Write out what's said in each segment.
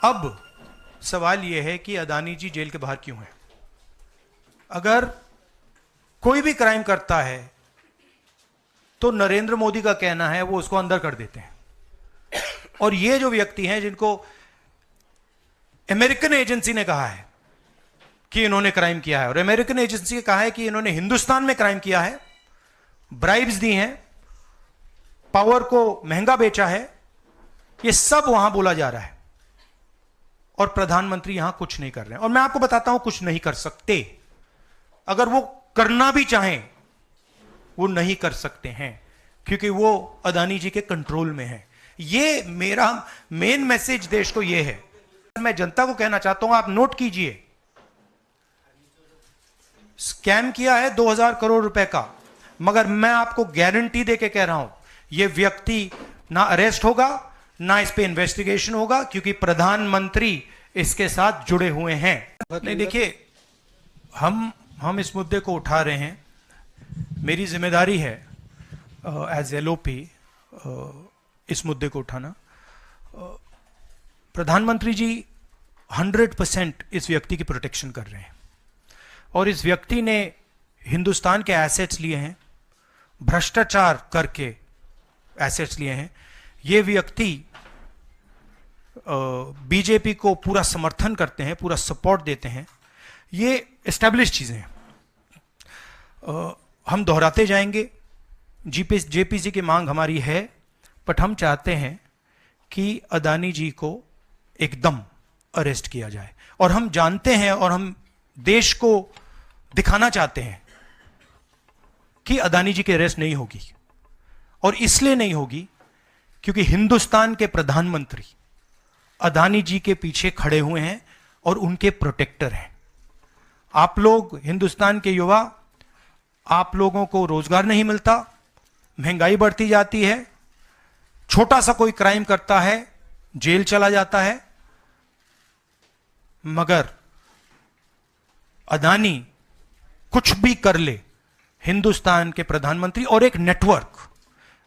अब सवाल यह है कि अदानी जी जेल के बाहर क्यों हैं? अगर कोई भी क्राइम करता है तो नरेंद्र मोदी का कहना है वो उसको अंदर कर देते हैं, और ये जो व्यक्ति हैं जिनको अमेरिकन एजेंसी ने कहा है कि इन्होंने क्राइम किया है, और अमेरिकन एजेंसी ने कहा है कि इन्होंने हिंदुस्तान में क्राइम किया है, ब्राइब्स दी हैं, पावर को महंगा बेचा है, ये सब वहां बोला जा रहा है, और प्रधानमंत्री यहां कुछ नहीं कर रहे हैं। और मैं आपको बताता हूं कुछ नहीं कर सकते। अगर वो करना भी चाहें वो नहीं कर सकते हैं, क्योंकि वो अदानी जी के कंट्रोल में है। ये मेरा मेन मैसेज देश को ये है, मैं जनता को कहना चाहता हूं, आप नोट कीजिए, स्कैम किया है 2000 करोड़ रुपए का, मगर मैं आपको गारंटी देके कह रहा हूं यह व्यक्ति ना अरेस्ट होगा, ना इस पे इन्वेस्टिगेशन होगा, क्योंकि प्रधानमंत्री इसके साथ जुड़े हुए हैं। नहीं, देखिए, हम इस मुद्दे को उठा रहे हैं, मेरी जिम्मेदारी है एज एलओपी इस मुद्दे को उठाना। प्रधानमंत्री जी 100% इस व्यक्ति की प्रोटेक्शन कर रहे हैं, और इस व्यक्ति ने हिंदुस्तान के एसेट्स लिए हैं, भ्रष्टाचार करके एसेट्स लिए हैं। ये व्यक्ति बीजेपी को पूरा समर्थन करते हैं, पूरा सपोर्ट देते हैं, ये एस्टैब्लिश चीजें हैं। हम दोहराते जाएंगे, जेपीसी की मांग हमारी है, बट हम चाहते हैं कि अदानी जी को एकदम अरेस्ट किया जाए। और हम जानते हैं और हम देश को दिखाना चाहते हैं कि अदानी जी की अरेस्ट नहीं होगी, और इसलिए नहीं होगी क्योंकि हिंदुस्तान के प्रधानमंत्री अदानी जी के पीछे खड़े हुए हैं और उनके प्रोटेक्टर हैं। आप लोग, हिंदुस्तान के युवा, आप लोगों को रोजगार नहीं मिलता, महंगाई बढ़ती जाती है, छोटा सा कोई क्राइम करता है जेल चला जाता है, मगर अदानी कुछ भी कर ले, हिंदुस्तान के प्रधानमंत्री और एक नेटवर्क,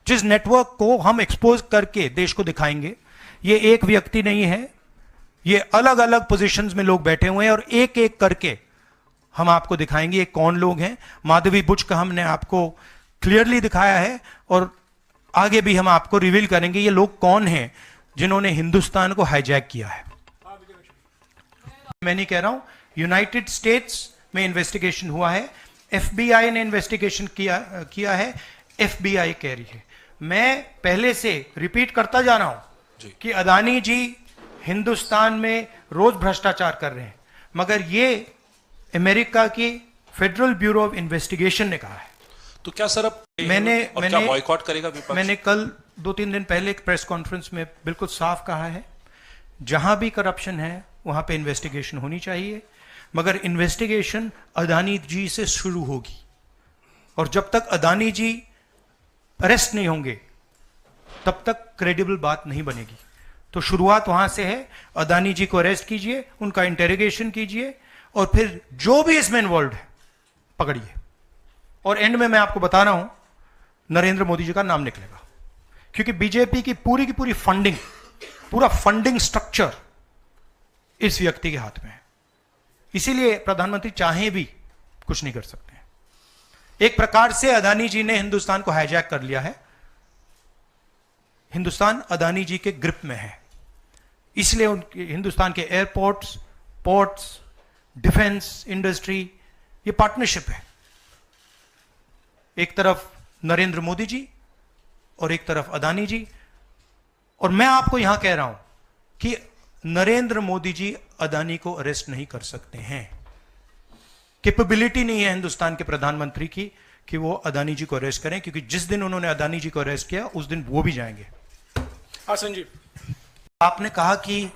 जिस नेटवर्क को हम एक्सपोज करके देश को दिखाएंगे, ये एक व्यक्ति नहीं है, ये अलग अलग पोजीशंस में लोग बैठे हुए हैं, और एक एक करके हम आपको दिखाएंगे ये कौन लोग हैं। माधवी बुच का हमने आपको क्लियरली दिखाया है, और आगे भी हम आपको रिवील करेंगे ये लोग कौन हैं जिन्होंने हिंदुस्तान को हाईजैक किया है। मैं नहीं कह रहा हूं, यूनाइटेड स्टेट्स में इन्वेस्टिगेशन हुआ है, एफबीआई ने इन्वेस्टिगेशन किया है, एफबीआई कह रही है। मैं पहले से रिपीट करता जा रहा हूं कि अदानी जी हिंदुस्तान में रोज भ्रष्टाचार कर रहे हैं, मगर ये अमेरिका की फेडरल ब्यूरो ऑफ इन्वेस्टिगेशन ने कहा है। तो क्या सर अब मैंने बॉयकॉट करेगा विपक्ष? मैंने कल 2-3 दिन पहले एक प्रेस कॉन्फ्रेंस में बिल्कुल साफ कहा है, जहां भी करप्शन है वहां पे इन्वेस्टिगेशन होनी चाहिए, मगर इन्वेस्टिगेशन अदानी जी से शुरू होगी, और जब तक अदानी जी अरेस्ट नहीं होंगे तब तक क्रेडिबल बात नहीं बनेगी। तो शुरुआत वहां से है, अदानी जी को अरेस्ट कीजिए, उनका इंटेरोगेशन कीजिए, और फिर जो भी इसमें इन्वॉल्व है पकड़िए, और एंड में मैं आपको बता रहा हूं नरेंद्र मोदी जी का नाम निकलेगा, क्योंकि बीजेपी की पूरी फंडिंग, पूरा फंडिंग स्ट्रक्चर इस व्यक्ति के हाथ में है। इसीलिए प्रधानमंत्री चाहे भी कुछ नहीं कर सकते हैं। एक प्रकार से अदानी जी ने हिंदुस्तान को हाईजैक कर लिया है, हिंदुस्तान अदानी जी के ग्रिप में है, इसलिए उनके हिंदुस्तान के एयरपोर्ट्स, पोर्ट्स, डिफेंस इंडस्ट्री, ये पार्टनरशिप है। एक तरफ नरेंद्र मोदी जी और एक तरफ अदानी जी, और मैं आपको यहां कह रहा हूं कि नरेंद्र मोदी जी अदानी को अरेस्ट नहीं कर सकते हैं। कैपेबिलिटी नहीं है हिंदुस्तान के प्रधानमंत्री की कि वो अदानी जी को अरेस्ट करें, क्योंकि जिस दिन उन्होंने अदानी जी को अरेस्ट किया उस दिन वो भी जाएंगे। हाँ संजीव, आपने कहा कि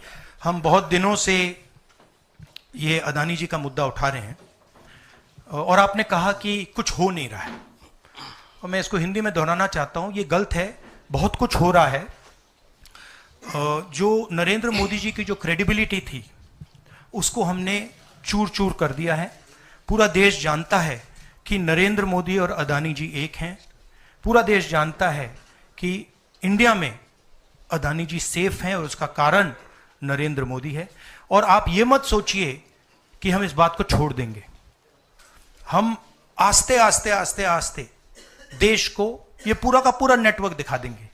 हम बहुत दिनों से ये अदानी जी का मुद्दा उठा रहे हैं, और आपने कहा कि कुछ हो नहीं रहा है, और मैं इसको हिंदी में दोहराना चाहता हूं, ये गलत है। बहुत कुछ हो रहा है। जो नरेंद्र मोदी जी की जो क्रेडिबिलिटी थी उसको हमने चूर चूर कर दिया है। पूरा देश जानता है कि नरेंद्र मोदी और अदानी जी एक हैं। पूरा देश जानता है कि इंडिया में अदानी जी सेफ हैं, और उसका कारण नरेंद्र मोदी है। और आप ये मत सोचिए कि हम इस बात को छोड़ देंगे। हम आस्ते आस्ते आस्ते आस्ते देश को ये पूरा का पूरा नेटवर्क दिखा देंगे।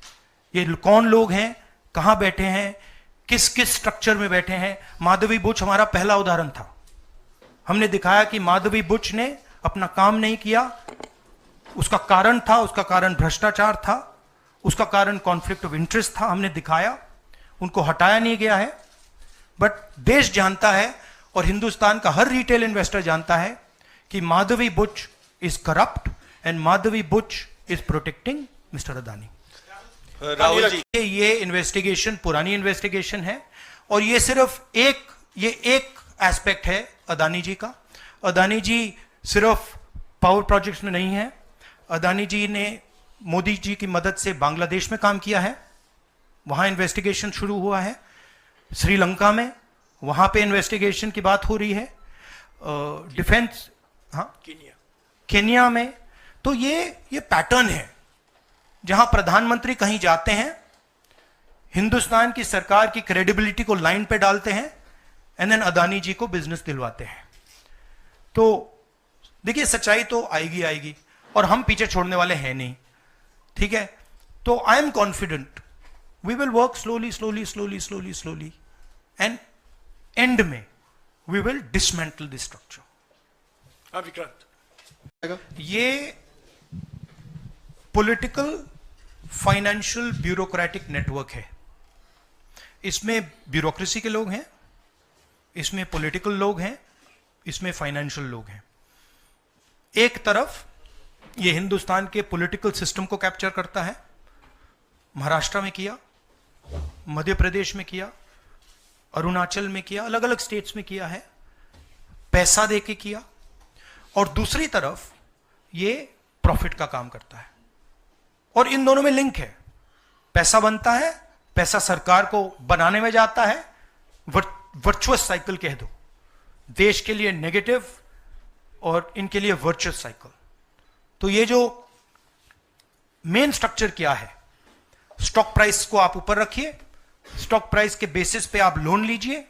ये कौन लोग हैं, कहां बैठे हैं, किस किस स्ट्रक्चर में बैठे हैं। माधवी बुच हमारा पहला उदाहरण था। हमने दिखाया कि माधवी बुच ने अपना काम नहीं किया, उसका कारण था, उसका कारण भ्रष्टाचार था, उसका कारण कॉन्फ्लिक्ट ऑफ इंटरेस्ट था। हमने दिखाया, उनको हटाया नहीं गया है। बट देश जानता है और हिंदुस्तान का हर रिटेल इन्वेस्टर जानता है कि Madhavi Buch is corrupt and Madhavi Buch is protecting mister Adani. Rahul ji, ये इन्वेस्टिगेशन पुरानी इन्वेस्टिगेशन है और ये सिर्फ एक एस्पेक्ट है अदानी जी का। अदानी जी सिर्फ पावर प्रोजेक्ट्स में नहीं है। अदानी जी ने मोदी जी की मदद से बांग्लादेश में काम किया है, वहां इन्वेस्टिगेशन शुरू हुआ है। श्रीलंका में वहां पे इन्वेस्टिगेशन की बात हो रही है। डिफेंस, हाँ, केन्या में। तो ये पैटर्न है जहां प्रधानमंत्री कहीं जाते हैं, हिंदुस्तान की सरकार की क्रेडिबिलिटी को लाइन पे डालते हैं एंड देन अदानी जी को बिजनेस दिलवाते हैं। तो देखिए, सच्चाई तो आएगी आएगी और हम पीछे छोड़ने वाले हैं नहीं, ठीक है। तो I am confident we will work slowly slowly slowly slowly slowly and end में we will dismantle this structure. Vikrant, ये पॉलिटिकल फाइनेंशियल ब्यूरोक्रेटिक नेटवर्क है। इसमें ब्यूरोक्रेसी के लोग हैं, इसमें पॉलिटिकल लोग हैं, इसमें फाइनेंशियल लोग हैं। एक तरफ ये हिंदुस्तान के पॉलिटिकल सिस्टम को कैप्चर करता है, महाराष्ट्र में किया, मध्य प्रदेश में किया, अरुणाचल में किया, अलग अलग स्टेट्स में किया है, पैसा देके किया। और दूसरी तरफ ये प्रॉफिट का काम करता है और इन दोनों में लिंक है। पैसा बनता है, पैसा सरकार को बनाने में जाता है, वर्चुअस साइकिल कह दो, देश के लिए नेगेटिव और इनके लिए वर्चुअस साइकिल। तो ये जो मेन स्ट्रक्चर क्या है, स्टॉक प्राइस को आप ऊपर रखिए, स्टॉक प्राइस के बेसिस पे आप लोन लीजिए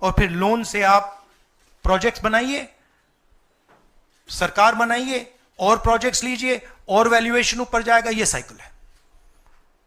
और फिर लोन से आप प्रोजेक्ट्स बनाइए, सरकार बनाइए और प्रोजेक्ट्स लीजिए और वैल्यूएशन ऊपर जाएगा। ये साइकिल है।